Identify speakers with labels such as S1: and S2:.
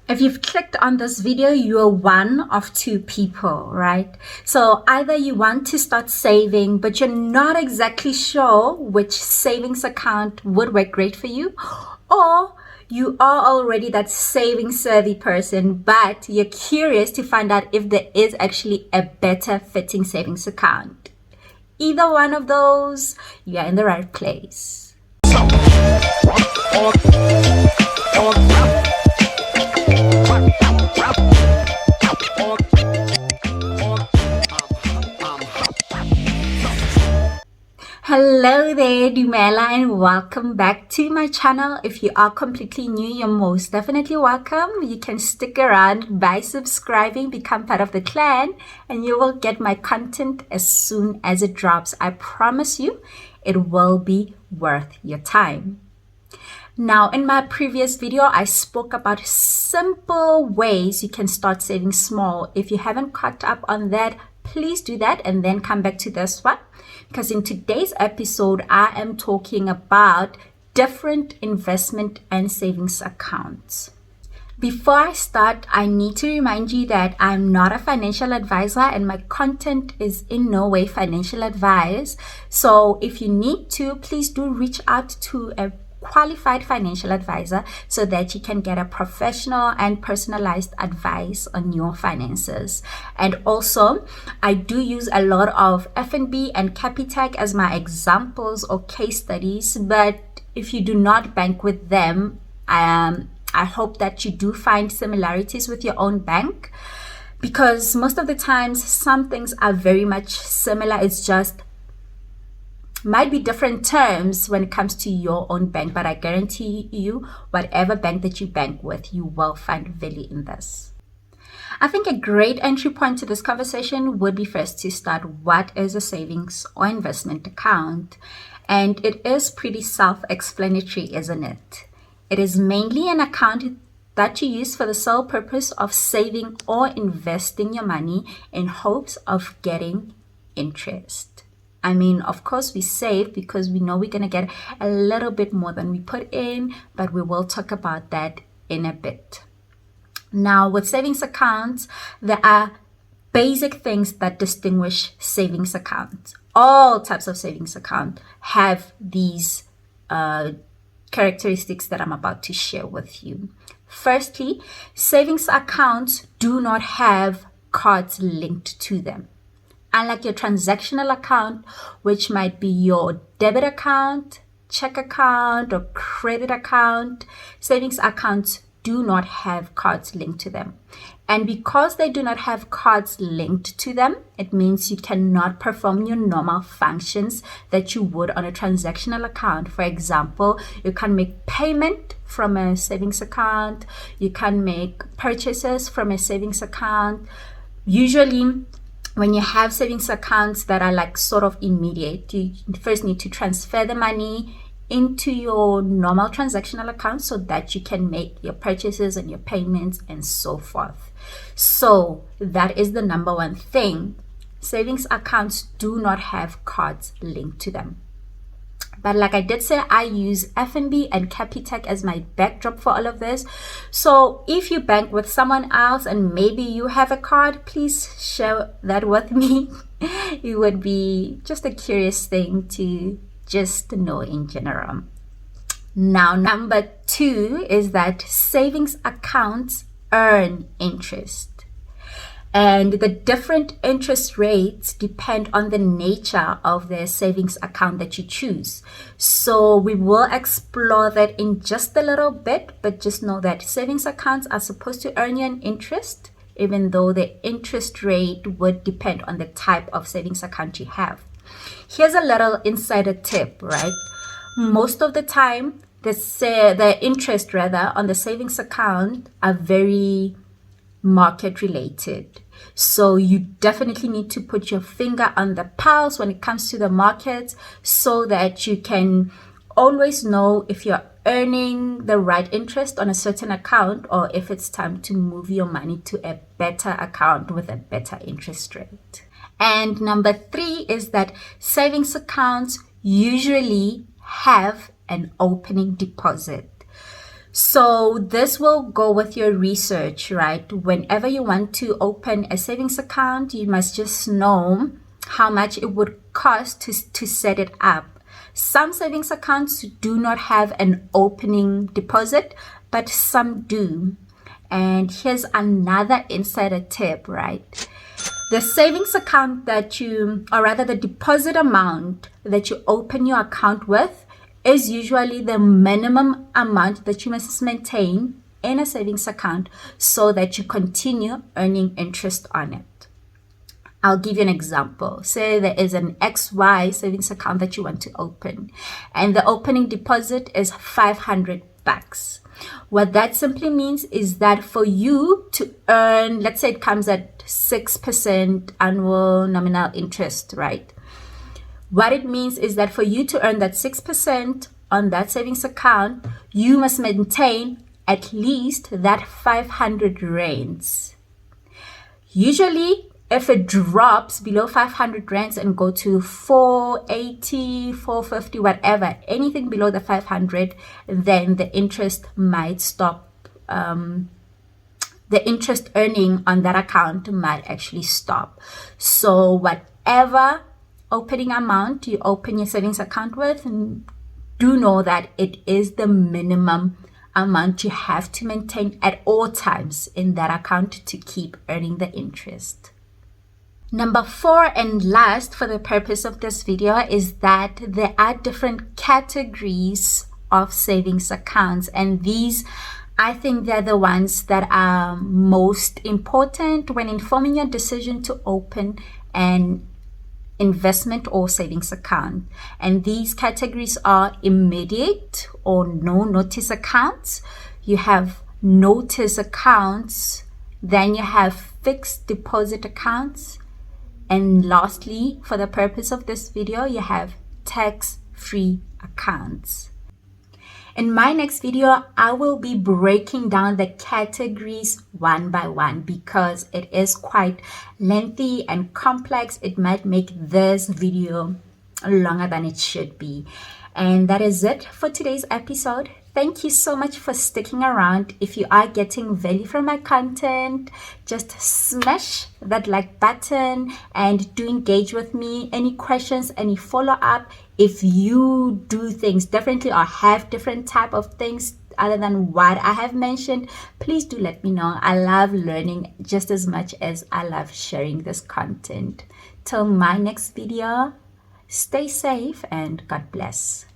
S1: If you've clicked on this video, you're one of two people, right? So either you want to start saving, but you're not exactly sure which savings account would work great for you, or you are already that saving savvy person, but you're curious to find out if there is actually a better fitting savings account. Either one of those, you're in the right place. Hello there, Dumela, and welcome back to my channel. If you are completely new, you're most definitely welcome. You can stick around by subscribing, become part of the clan, and you will get my content as soon as it drops. I promise you, it will be worth your time. Now, in my previous video, I spoke about simple ways you can start saving small. If you haven't caught up on that, please do that and then come back to this one. Because in today's episode, I am talking about different investment and savings accounts. Before I start, I need to remind you that I'm not a financial advisor and my content is in no way financial advice. So if you need to, please do reach out to a qualified financial advisor so that you can get a professional and personalized advice on your finances. And also, I do use a lot of FNB and Capitec as my examples or case studies, but if you do not bank with them, I hope that you do find similarities with your own bank, because most of the times some things are very much similar. It's just might be different terms when it comes to your own bank, but I guarantee you, whatever bank that you bank with, you will find value in this. I think a great entry point to this conversation would be first to start, what is a savings or investment account? And it is pretty self-explanatory, isn't it? It is mainly an account that you use for the sole purpose of saving or investing your money in hopes of getting interest. I mean, of course, we save because we know we're going to get a little bit more than we put in, but we will talk about that in a bit. Now, with savings accounts, there are basic things that distinguish savings accounts. All types of savings accounts have these characteristics that I'm about to share with you. Firstly, savings accounts do not have cards linked to them. Unlike your transactional account, which might be your debit account, check account, or credit account, savings accounts do not have cards linked to them. And because they do not have cards linked to them, it means you cannot perform your normal functions that you would on a transactional account. For example, you can make payment from a savings account. You can make purchases from a savings account. Usually, when you have savings accounts that are like sort of immediate, you first need to transfer the money into your normal transactional account so that you can make your purchases and your payments and so forth. So that is the number one thing. Savings accounts do not have cards linked to them. But like I did say, I use FNB and Capitec as my backdrop for all of this. So if you bank with someone else and maybe you have a card, please share that with me. It would be just a curious thing to just know in general. Now, number two is that savings accounts earn interest. And the different interest rates depend on the nature of the savings account that you choose. So we will explore that in just a little bit, but just know that savings accounts are supposed to earn you an interest, even though the interest rate would depend on the type of savings account you have. Here's a little insider tip, right? Most of the time, the interest rather on the savings account are very market related. So you definitely need to put your finger on the pulse when it comes to the markets so that you can always know if you're earning the right interest on a certain account or if it's time to move your money to a better account with a better interest rate. And number three is that savings accounts usually have an opening deposit. So this will go with your research, right? Whenever you want to open a savings account, you must just know how much it would cost to set it up. Some savings accounts do not have an opening deposit, but some do. And here's another insider tip, right? The savings account that or rather the deposit amount that you open your account with is usually the minimum amount that you must maintain in a savings account so that you continue earning interest on it. I'll give you an example. Say there is an XY savings account that you want to open, and the opening deposit is $500. What that simply means is that for you to earn, let's say it comes at 6% annual nominal interest, right? What it means is that for you to earn that 6% on that savings account, you must maintain at least that 500 rands. Usually, if it drops below 500 rands and go to 480, 450, whatever, anything below the 500, then the interest might stop. The interest earning on that account might actually stop. So whatever opening amount you open your savings account with, do know that it is the minimum amount you have to maintain at all times in that account to keep earning the interest. Number 4 and last for the purpose of this video is that there are different categories of savings accounts, and these, I think, they're the ones that are most important when informing your decision to open an investment or savings account. And these categories are immediate or no notice accounts, you have notice accounts, then you have fixed deposit accounts, and lastly, for the purpose of this video, you have tax-free accounts. In my next video, I will be breaking down the categories one by one because it is quite lengthy and complex. It might make this video longer than it should be. And that is it for today's episode. Thank you so much for sticking around. If you are getting value from my content, just smash that like button and do engage with me. Any questions, any follow-up, if you do things differently or have different type of things other than what I have mentioned, please do let me know. I love learning just as much as I love sharing this content. Till my next video, stay safe and God bless.